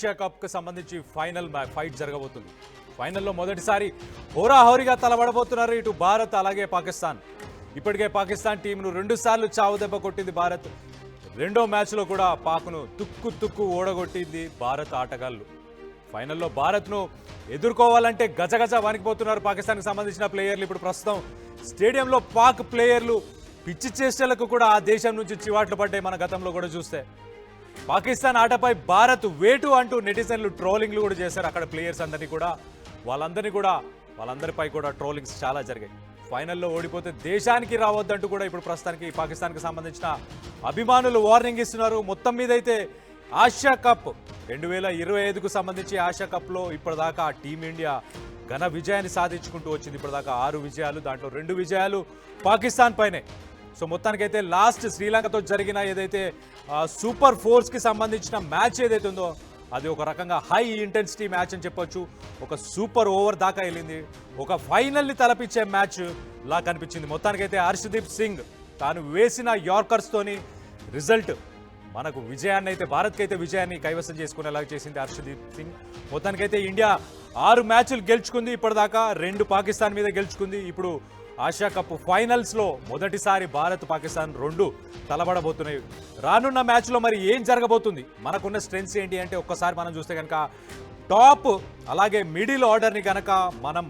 Asia కప్కి సంబంధించి final fight జరగబోతుంది. ఫైనల్లో మొదటిసారి హోరాహోరీగా తలబడబోతున్నారు ఇటు భారత్ అలాగే పాకిస్తాన్. ఇప్పటికే పాకిస్తాన్ టీంను 2 సార్లు చావు దెబ్బ కొట్టింది భారత్. రెండో మ్యాచ్లో కూడా పాక్ను తుక్కు ఓడగొట్టింది భారత్ ఆటగాళ్లు. ఫైనల్లో భారత్ను ఎదుర్కోవాలంటే గజగజ వణికిపోతున్నారు పాకిస్తాన్కి సంబంధించిన ప్లేయర్లు. ఇప్పుడు ప్రస్తుతం స్టేడియంలో పాక్ ప్లేయర్లు పిచ్చి చేష్టలకు కూడా ఆ దేశం నుంచి చివాట్లు పడ్డాయి. మన గతంలో కూడా చూస్తే పాకిస్తాన్ ఆటపై భారత్ వేటు అంటూ నెటిజన్లు ట్రోలింగ్లు కూడా చేశారు. అక్కడ ప్లేయర్స్ అందరినీ కూడా వాళ్ళందరిపై కూడా ట్రోలింగ్స్ చాలా జరిగాయి. ఫైనల్లో ఓడిపోతే దేశానికి రావద్దంటూ కూడా ఇప్పుడు ప్రస్తుతానికి పాకిస్తాన్కి సంబంధించిన అభిమానులు వార్నింగ్ ఇస్తున్నారు. మొత్తం మీద అయితే ఆసియా కప్ 2025కు సంబంధించి ఆసియా కప్లో ఇప్పటిదాకా టీమిండియా ఘన విజయాన్ని సాధించుకుంటూ వచ్చింది. ఇప్పటిదాకా 6 విజయాలు, దాంట్లో 2 విజయాలు పాకిస్తాన్ పైనే. సో మొత్తానికైతే లాస్ట్ శ్రీలంకతో జరిగిన ఏదైతే సూపర్ ఫోర్స్కి సంబంధించిన మ్యాచ్ ఏదైతే ఉందో అది ఒక రకంగా హై ఇంటెన్సిటీ మ్యాచ్ అని చెప్పొచ్చు. ఒక సూపర్ ఓవర్ దాకా వెళ్ళింది. ఒక ఫైనల్ని తలపించే మ్యాచ్ లా కనిపించింది. మొత్తానికైతే హర్షదీప్ సింగ్ తాను వేసిన యార్కర్స్తోని రిజల్ట్ మనకు విజయాన్ని అయితే భారత్కైతే విజయాన్ని కైవసం చేసుకునేలాగా చేసింది హర్షదీప్ సింగ్. మొత్తానికైతే ఇండియా 6 మ్యాచ్లు గెలుచుకుంది. ఇప్పటిదాకా 2 పాకిస్తాన్ మీద గెలుచుకుంది. ఇప్పుడు ఆసియా కప్ ఫైనల్స్లో మొదటిసారి భారత్ పాకిస్తాన్ 2 తలబడబోతున్నాయి. రానున్న మ్యాచ్లో మరి ఏం జరగబోతుంది, మనకున్న స్ట్రెంగ్స్ ఏంటి అంటే ఒక్కసారి మనం చూస్తే కనుక టాప్ అలాగే మిడిల్ ఆర్డర్ని కనుక మనం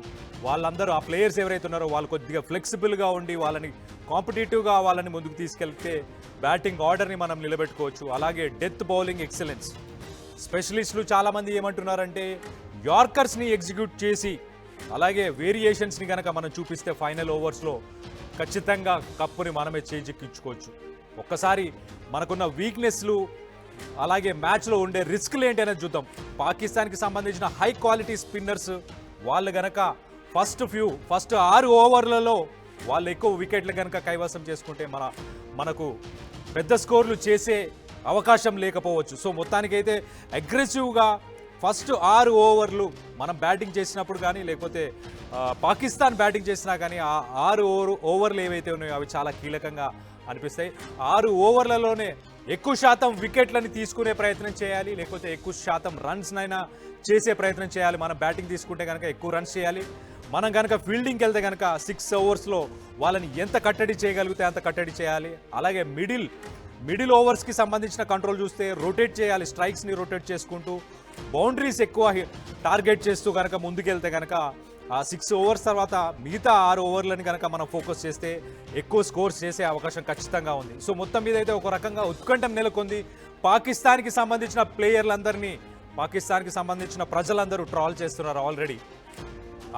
వాళ్ళందరూ ఆ ప్లేయర్స్ ఎవరైతే ఉన్నారో వాళ్ళు కొద్దిగా ఫ్లెక్సిబుల్గా ఉండి వాళ్ళని కాంపిటేటివ్గా వాళ్ళని ముందుకు తీసుకెళ్తే బ్యాటింగ్ ఆర్డర్ని మనం నిలబెట్టుకోవచ్చు. అలాగే డెత్ బౌలింగ్ ఎక్సలెన్స్ స్పెషలిస్టులు చాలామంది ఏమంటున్నారంటే యార్కర్స్ని ఎగ్జిక్యూట్ చేసి అలాగే వేరియేషన్స్ని కనుక మనం చూపిస్తే ఫైనల్ ఓవర్స్లో ఖచ్చితంగా కప్పుని మనమే చేజిక్కించుకోవచ్చు. ఒక్కసారి మనకున్న వీక్నెస్లు అలాగే మ్యాచ్లో ఉండే రిస్క్లు ఏంటి అనేది చూద్దాం. పాకిస్తాన్కి సంబంధించిన హై క్వాలిటీ స్పిన్నర్స్ వాళ్ళు కనుక ఫస్ట్ 6 ఓవర్లలో వాళ్ళు ఎక్కువ వికెట్లు కనుక కైవసం చేసుకుంటే మనకు పెద్ద స్కోర్లు చేసే అవకాశం లేకపోవచ్చు. సో మొత్తానికైతే అగ్రెసివ్గా ఫస్ట్ 6 ఓవర్లు మనం బ్యాటింగ్ చేసినప్పుడు కానీ లేకపోతే పాకిస్తాన్ బ్యాటింగ్ చేసినా కానీ ఆ 6 ఓవర్లు ఏవైతే ఉన్నాయో అవి చాలా కీలకంగా అనిపిస్తాయి. 6 ఓవర్లలోనే ఎక్కువ శాతం వికెట్లని తీసుకునే ప్రయత్నం చేయాలి, లేకపోతే ఎక్కువ శాతం రన్స్నైనా చేసే ప్రయత్నం చేయాలి. మనం బ్యాటింగ్ తీసుకుంటే కనుక ఎక్కువ రన్స్ చేయాలి. మనం కనుక ఫీల్డింగ్కి వెళ్తే కనుక 6 ఓవర్స్లో వాళ్ళని ఎంత కట్టడి చేయగలిగితే అంత కట్టడి చేయాలి. అలాగే మిడిల్ ఓవర్స్కి సంబంధించిన కంట్రోల్ చూస్తే రొటేట్ చేయాలి, స్ట్రైక్స్ని రొటేట్ చేసుకుంటూ బౌండరీస్ ఎక్కువ టార్గెట్ చేస్తూ కనుక ముందుకెళ్తే కనుక ఆ 6 ఓవర్స్ తర్వాత మిగతా 6 ఓవర్లని కనుక మనం ఫోకస్ చేస్తే ఎక్కువ స్కోర్స్ చేసే అవకాశం ఖచ్చితంగా ఉంది. సో మొత్తం మీద అయితే ఒక రకంగా ఉత్కంఠం నెలకొంది. పాకిస్తాన్కి సంబంధించిన ప్లేయర్లందరినీ పాకిస్తాన్కి సంబంధించిన ప్రజలందరూ ట్రాల్ చేస్తున్నారు ఆల్రెడీ.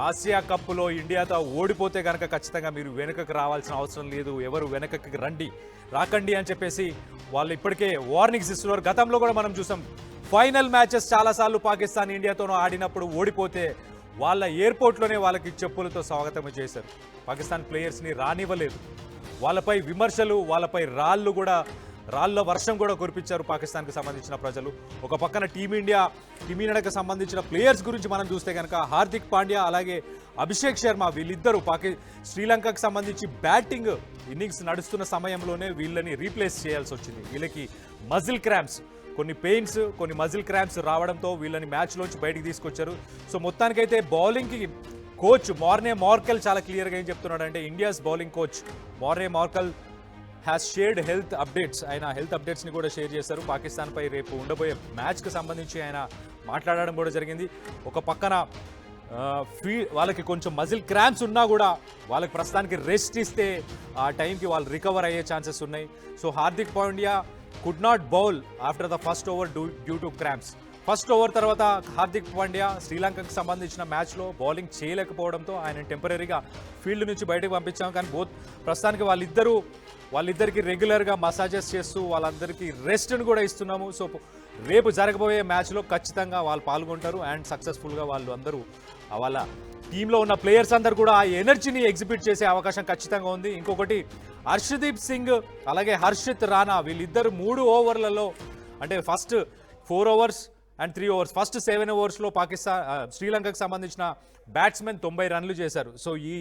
ఆసియా కప్లో ఇండియాతో ఓడిపోతే కనుక ఖచ్చితంగా మీరు వెనుకకు రావాల్సిన అవసరం లేదు, ఎవరు వెనుకకి రాకండి అని చెప్పేసి వాళ్ళు ఇప్పటికే వార్నింగ్స్ ఇస్తున్నారు. గతంలో కూడా మనం చూసాం ఫైనల్ మ్యాచెస్ చాలాసార్లు పాకిస్తాన్ ఇండియాతోనూ ఆడినప్పుడు ఓడిపోతే వాళ్ళ ఎయిర్పోర్ట్లోనే వాళ్ళకి చెప్పులతో స్వాగతం చేశారు. పాకిస్తాన్ ప్లేయర్స్ని రానివ్వలేదు. వాళ్ళపై విమర్శలు, వాళ్ళపై రాళ్ళ వర్షం కూడా కురిపించారు పాకిస్తాన్కి సంబంధించిన ప్రజలు. ఒక పక్కన టీమిండియాకి సంబంధించిన ప్లేయర్స్ గురించి మనం చూస్తే కనుక హార్దిక్ పాండ్యా అలాగే అభిషేక్ శర్మ వీళ్ళిద్దరూ శ్రీలంకకు సంబంధించి బ్యాటింగ్ ఇన్నింగ్స్ నడుస్తున్న సమయంలోనే వీళ్ళని రీప్లేస్ చేయాల్సి వచ్చింది. వీళ్ళకి మజిల్ క్రాంప్స్, కొన్ని మజిల్ క్రాంప్స్ రావడంతో వీళ్ళని మ్యాచ్లోంచి బయటికి తీసుకొచ్చారు. సో మొత్తానికైతే బౌలింగ్కి కోచ్ మార్నే మార్కెల్ చాలా క్లియర్గా ఏం చెప్తున్నాడు అంటే India's bowling coach Morne Morkel has shared health updates. ఆయన హెల్త్ అప్డేట్స్ని కూడా షేర్ చేశారు. పాకిస్తాన్పై రేపు ఉండబోయే మ్యాచ్కి సంబంధించి ఆయన మాట్లాడడం కూడా జరిగింది. ఒక పక్కన వాళ్ళకి కొంచెం మజిల్ క్రాంప్స్ ఉన్నా కూడా వాళ్ళకి ప్రస్తుతానికి రెస్ట్ ఇస్తే ఆ టైంకి వాళ్ళు రికవర్ అయ్యే ఛాన్సెస్ ఉన్నాయి. So Hardik Pandya could not bowl after the first over due to cramps. First over తర్వాత హార్దిక్ పాండ్యా శ్రీలంకకు సంబంధించిన మ్యాచ్లో బౌలింగ్ చేయలేకపోవడంతో ఆయన టెంపరీగా ఫీల్డ్ నుంచి బయటకు పంపించాం. కానీ ప్రస్తుతానికి వాళ్ళిద్దరికి రెగ్యులర్గా మసాజెస్ చేస్తూ వాళ్ళందరికీ రెస్ట్ను కూడా ఇస్తున్నాము. సో రేపు జరగబోయే మ్యాచ్లో ఖచ్చితంగా వాళ్ళు పాల్గొంటారు అండ్ సక్సెస్ఫుల్గా వాళ్ళు అందరూ వాళ్ళ టీంలో ఉన్న ప్లేయర్స్ అందరూ కూడా ఆ ఎనర్జీని ఎగ్జిబిట్ చేసే అవకాశం ఖచ్చితంగా ఉంది. ఇంకొకటి హర్షదీప్ సింగ్ అలాగే హర్షిత్ రాణా వీళ్ళిద్దరు 3 ఓవర్లలో అంటే first 4 overs and 3 overs first 7 ఓవర్స్లో శ్రీలంకకు సంబంధించిన బ్యాట్స్మెన్ 90 రన్లు చేశారు. సో ఈ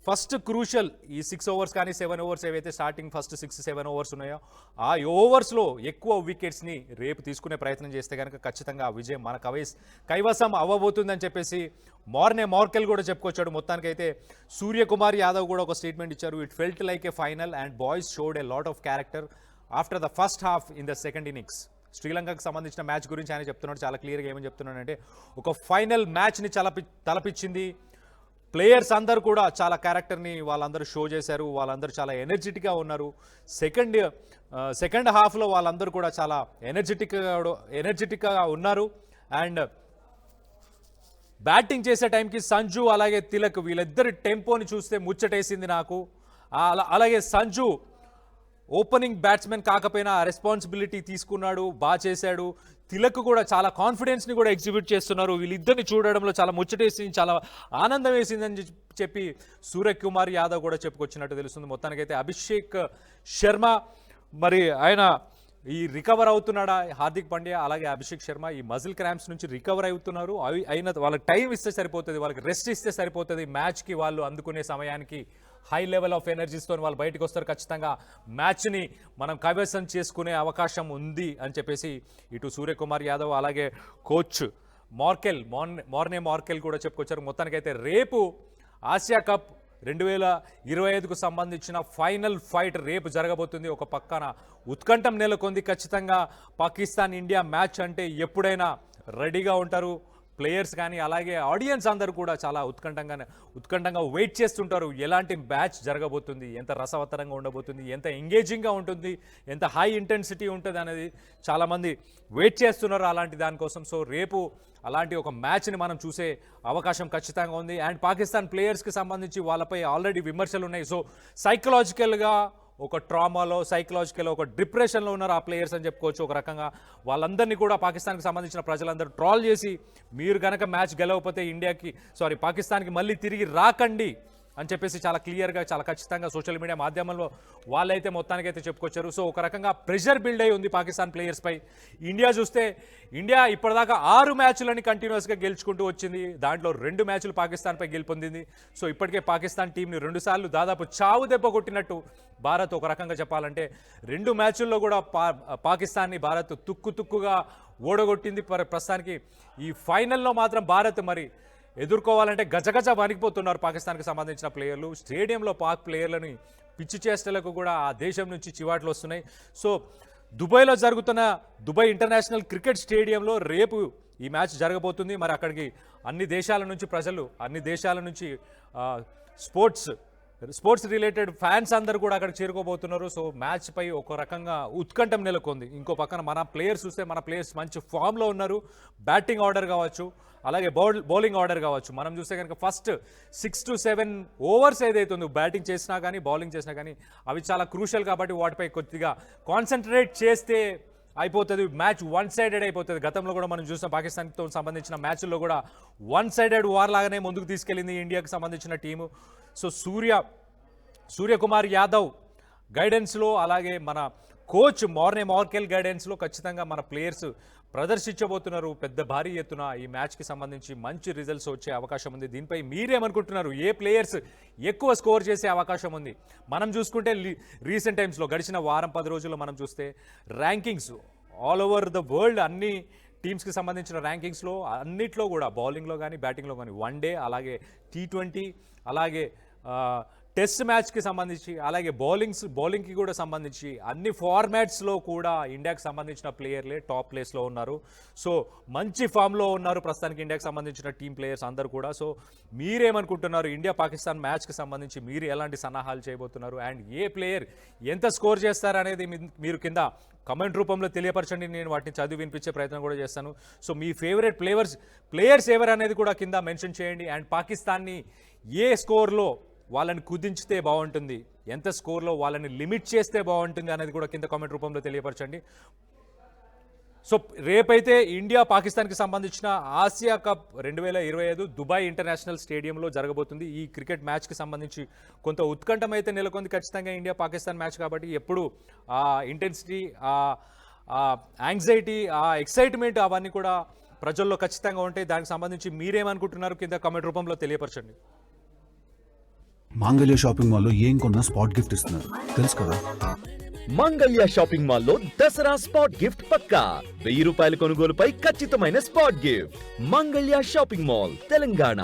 ఫస్ట్ క్రూషల్ ఈ 6 ఓవర్స్ కానీ 7 ఓవర్స్ ఏవైతే స్టార్టింగ్ ఫస్ట్ 6-7 ఓవర్స్ ఉన్నాయో ఆ ఓవర్స్లో ఎక్కువ వికెట్స్ని రేపు తీసుకునే ప్రయత్నం చేస్తే కనుక ఖచ్చితంగా ఆ విజయం మన కైవసం అవ్వబోతుందని చెప్పేసి మార్కెల్ కూడా చెప్పుకొచ్చాడు. మొత్తానికైతే సూర్యకుమార్ యాదవ్ కూడా ఒక స్టేట్మెంట్ ఇచ్చారు. It felt like a final and boys showed a lot of character after the first half in the second innings. శ్రీలంకకు సంబంధించిన మ్యాచ్ గురించి ఆయన చెప్తున్నాడు. చాలా క్లియర్గా ఏమని చెప్తున్నాడంటే ఒక ఫైనల్ మ్యాచ్ని తలపించింది. ప్లేయర్స్ అందరూ కూడా చాలా క్యారెక్టర్ని వాళ్ళందరూ షో చేశారు. వాళ్ళందరూ చాలా ఎనర్జెటిక్గా ఉన్నారు. సెకండ్ హాఫ్లో వాళ్ళందరూ కూడా చాలా ఎనర్జెటిక్గా ఉన్నారు. అండ్ బ్యాటింగ్ చేసే టైంకి సంజు అలాగే తిలక్ వీళ్ళిద్దరి టెంపోని చూస్తే ముచ్చటేసింది నాకు. అలాగే సంజు ఓపెనింగ్ బ్యాట్స్మెన్ కాకపోయినా రెస్పాన్సిబిలిటీ తీసుకున్నాడు, బాగా చేశాడు. తిలక్ కూడా చాలా కాన్ఫిడెన్స్ని కూడా ఎగ్జిబిట్ చేస్తున్నారు. వీళ్ళిద్దరిని చూడడంలో చాలా ముచ్చటేసింది, చాలా ఆనందం వేసిందని చెప్పి సూర్యకుమార్ యాదవ్ కూడా చెప్పుకొచ్చినట్టు తెలుస్తుంది. మొత్తానికైతే అభిషేక్ శర్మ మరి ఆయన ఈ రికవర్ అవుతున్నాడా, హార్దిక్ పాండ్యా అలాగే అభిషేక్ శర్మ ఈ మజిల్ క్రాంప్స్ నుంచి రికవర్ అవుతున్నారు. అయిన వాళ్ళకి టైం ఇస్తే సరిపోతుంది, వాళ్ళకి రెస్ట్ ఇస్తే సరిపోతుంది. మ్యాచ్కి వాళ్ళు అందుకునే సమయానికి హై లెవెల్ ఆఫ్ ఎనర్జీస్తో వాళ్ళు బయటకు వస్తారు. ఖచ్చితంగా మ్యాచ్ని మనం కైవసం చేసుకునే అవకాశం ఉంది అని చెప్పేసి ఇటు సూర్యకుమార్ యాదవ్ అలాగే కోచ్ మార్కెల్ కూడా చెప్పుకొచ్చారు. మొత్తానికైతే రేపు ఆసియా కప్ 2025కు సంబంధించిన ఫైనల్ ఫైట్ రేపు జరగబోతుంది. ఒక పక్కన ఉత్కంఠం నెలకొంది. ఖచ్చితంగా పాకిస్తాన్ ఇండియా మ్యాచ్ అంటే ఎప్పుడైనా రెడీగా ఉంటారు ప్లేయర్స్ కానీ అలాగే ఆడియన్స్ అందరూ కూడా చాలా ఉత్కంఠంగా వెయిట్ చేస్తుంటారు. ఎలాంటి మ్యాచ్ జరగబోతుంది, ఎంత రసవత్తరంగా ఉండబోతుంది, ఎంత ఎంగేజింగ్గా ఉంటుంది, ఎంత హై ఇంటెన్సిటీ ఉంటుంది అనేది చాలామంది వెయిట్ చేస్తున్నారు అలాంటి దానికోసం. సో రేపు అలాంటి ఒక మ్యాచ్ని మనం చూసే అవకాశం ఖచ్చితంగా ఉంది. అండ్ పాకిస్తాన్ ప్లేయర్స్కి సంబంధించి వాళ్ళపై ఆల్రెడీ విమర్శలు ఉన్నాయి. సో సైకలాజికల్గా ఒక ట్రామాలో సైకలాజికల్ ఒక డిప్రెషన్లో ఉన్నారు ఆ ప్లేయర్స్ అని చెప్పుకోవచ్చు. ఒక రకంగా వాళ్ళందరినీ కూడా పాకిస్తాన్కి సంబంధించిన ప్రజలందరూ ట్రాల్ చేసి మీరు కనుక మ్యాచ్ గెలవకపోతే పాకిస్తాన్కి మళ్ళీ తిరిగి రాకండి అని చెప్పేసి చాలా క్లియర్గా చాలా ఖచ్చితంగా సోషల్ మీడియా మాధ్యమంలో వాళ్ళైతే మొత్తానికైతే చెప్పుకొచ్చారు. సో ఒక రకంగా ప్రెషర్ బిల్డ్ అయి ఉంది పాకిస్తాన్ ప్లేయర్స్పై. ఇండియా చూస్తే ఇండియా ఇప్పటిదాకా 6 మ్యాచ్లని కంటిన్యూస్గా గెలుచుకుంటూ వచ్చింది. దాంట్లో 2 మ్యాచ్లు పాకిస్తాన్పై గెలుపొందింది. సో ఇప్పటికే పాకిస్తాన్ టీంని 2 సార్లు దాదాపు చావు దెబ్బ కొట్టినట్టు భారత్ ఒక రకంగా చెప్పాలంటే 2 మ్యాచ్ల్లో కూడా పాకిస్తాన్ని భారత్ తుక్కుగా ఓడగొట్టింది. ప్రస్తుతానికి ఈ ఫైనల్లో మాత్రం భారత్ మరి ఎదుర్కోవాలంటే గజగజ వణికిపోతున్నారు పాకిస్తాన్కి సంబంధించిన ప్లేయర్లు. స్టేడియంలో పాక్ ప్లేయర్లని పిచ్చి చేష్టలకు కూడా ఆ దేశం నుంచి చివాట్లు వస్తున్నాయి. సో దుబాయ్లో జరుగుతున్న దుబాయ్ ఇంటర్నేషనల్ క్రికెట్ స్టేడియంలో రేపు ఈ మ్యాచ్ జరగబోతుంది. మరి అక్కడికి అన్ని దేశాల నుంచి ప్రజలు, అన్ని దేశాల నుంచి స్పోర్ట్స్ రిలేటెడ్ ఫ్యాన్స్ అందరూ కూడా అక్కడికి చేరుకోబోతున్నారు. సో మ్యాచ్ పై ఒక రకంగా ఉత్కంఠం నెలకొంది. ఇంకో పక్కన మన ప్లేయర్స్ చూస్తే మన ప్లేయర్స్ మంచి ఫామ్లో ఉన్నారు. బ్యాటింగ్ ఆర్డర్ కావచ్చు అలాగే బౌలింగ్ ఆర్డర్ కావచ్చు. మనం చూస్తే కనుక ఫస్ట్ 6 to 7 ఓవర్స్ ఏదైతే ఉందో బ్యాటింగ్ చేసినా కానీ బౌలింగ్ చేసినా కానీ అవి చాలా క్రూషియల్ కాబట్టి వాటిపై కొద్దిగా కాన్సన్ట్రేట్ చేస్తే అయిపోతుంది. మ్యాచ్ 1-sided అయిపోతుంది. గతంలో కూడా మనం చూసిన పాకిస్తాన్తో సంబంధించిన మ్యాచ్ల్లో కూడా 1-sided వార్ లాగానే ముందుకు తీసుకెళ్ళింది ఇండియాకి సంబంధించిన టీము. సో సూర్యకుమార్ యాదవ్ గైడెన్స్లో అలాగే మన కోచ్ మార్కెల్ గైడెన్స్లో ఖచ్చితంగా మన ప్లేయర్స్ ప్రదర్శించబోతున్నారు. పెద్ద భారీ ఎత్తున ఈ మ్యాచ్కి సంబంధించి మంచి రిజల్ట్స్ వచ్చే అవకాశం ఉంది. దీనిపై మీరేమనుకుంటున్నారు? ఏ ప్లేయర్స్ ఎక్కువ స్కోర్ చేసే అవకాశం ఉంది? మనం చూసుకుంటే రీసెంట్ టైమ్స్లో గడిచిన వారం 10 రోజుల్లో మనం చూస్తే rankings all over the world అన్ని టీమ్స్కి సంబంధించిన ర్యాంకింగ్స్లో అన్నిట్లో కూడా బౌలింగ్లో కానీ బ్యాటింగ్లో కానీ వన్డే అలాగే T20 అలాగే టెస్ట్ మ్యాచ్కి సంబంధించి అలాగే బౌలింగ్కి కూడా సంబంధించి అన్ని ఫార్మాట్స్లో కూడా ఇండియాకి సంబంధించిన ప్లేయర్లే టాప్ ప్లేస్లో ఉన్నారు. సో మంచి ఫామ్లో ఉన్నారు ప్రస్తుతానికి ఇండియాకి సంబంధించిన టీం ప్లేయర్స్ అందరూ కూడా. సో మీరేమనుకుంటున్నారు? ఇండియా పాకిస్తాన్ మ్యాచ్కి సంబంధించి మీరు ఎలాంటి సన్నాహాలు చేయబోతున్నారు? అండ్ ఏ ప్లేయర్ ఎంత స్కోర్ చేస్తారనేది మీరు కింద కమెంట్ రూపంలో తెలియపరచండి. నేను వాటిని చదివి వినిపించే ప్రయత్నం కూడా చేస్తాను. సో మీ ఫేవరెట్ ప్లేయర్స్ ఎవరు అనేది కూడా కింద మెన్షన్ చేయండి. అండ్ పాకిస్తాన్ని ఏ స్కోర్లో వాళ్ళని కుదించితే బాగుంటుంది, ఎంత స్కోర్లో వాళ్ళని లిమిట్ చేస్తే బాగుంటుంది అనేది కూడా కింద కామెంట్ రూపంలో తెలియపరచండి. సో రేపైతే ఇండియా పాకిస్తాన్కి సంబంధించిన ఆసియా కప్ 2025 దుబాయ్ ఇంటర్నేషనల్ స్టేడియంలో జరగబోతుంది. ఈ క్రికెట్ మ్యాచ్కి సంబంధించి కొంత ఉత్కంఠం అయితే నెలకొంది ఖచ్చితంగా ఇండియా పాకిస్తాన్ మ్యాచ్ కాబట్టి. ఎప్పుడు ఆ ఇంటెన్సిటీ, ఆ యాంగ్జైటీ, ఆ ఎక్సైట్మెంట్ అవన్నీ కూడా ప్రజల్లో ఖచ్చితంగా ఉంటాయి. దానికి సంబంధించి మీరేమనుకుంటున్నారు కింద కామెంట్ రూపంలో తెలియపరచండి. మాంగళ్య షాపింగ్ మాల్లో ఏం కొన్నా స్పాట్ గిఫ్ట్ ఇస్తున్నారు తెలుసు కదా. మంగళ్య షాపింగ్ మాల్లో దసరా స్పాట్ గిఫ్ట్ పక్కా 1000 రూపాయల కొనుగోలుపై ఖచ్చితమైన spot gift. Mangalya shopping mall, Telangana.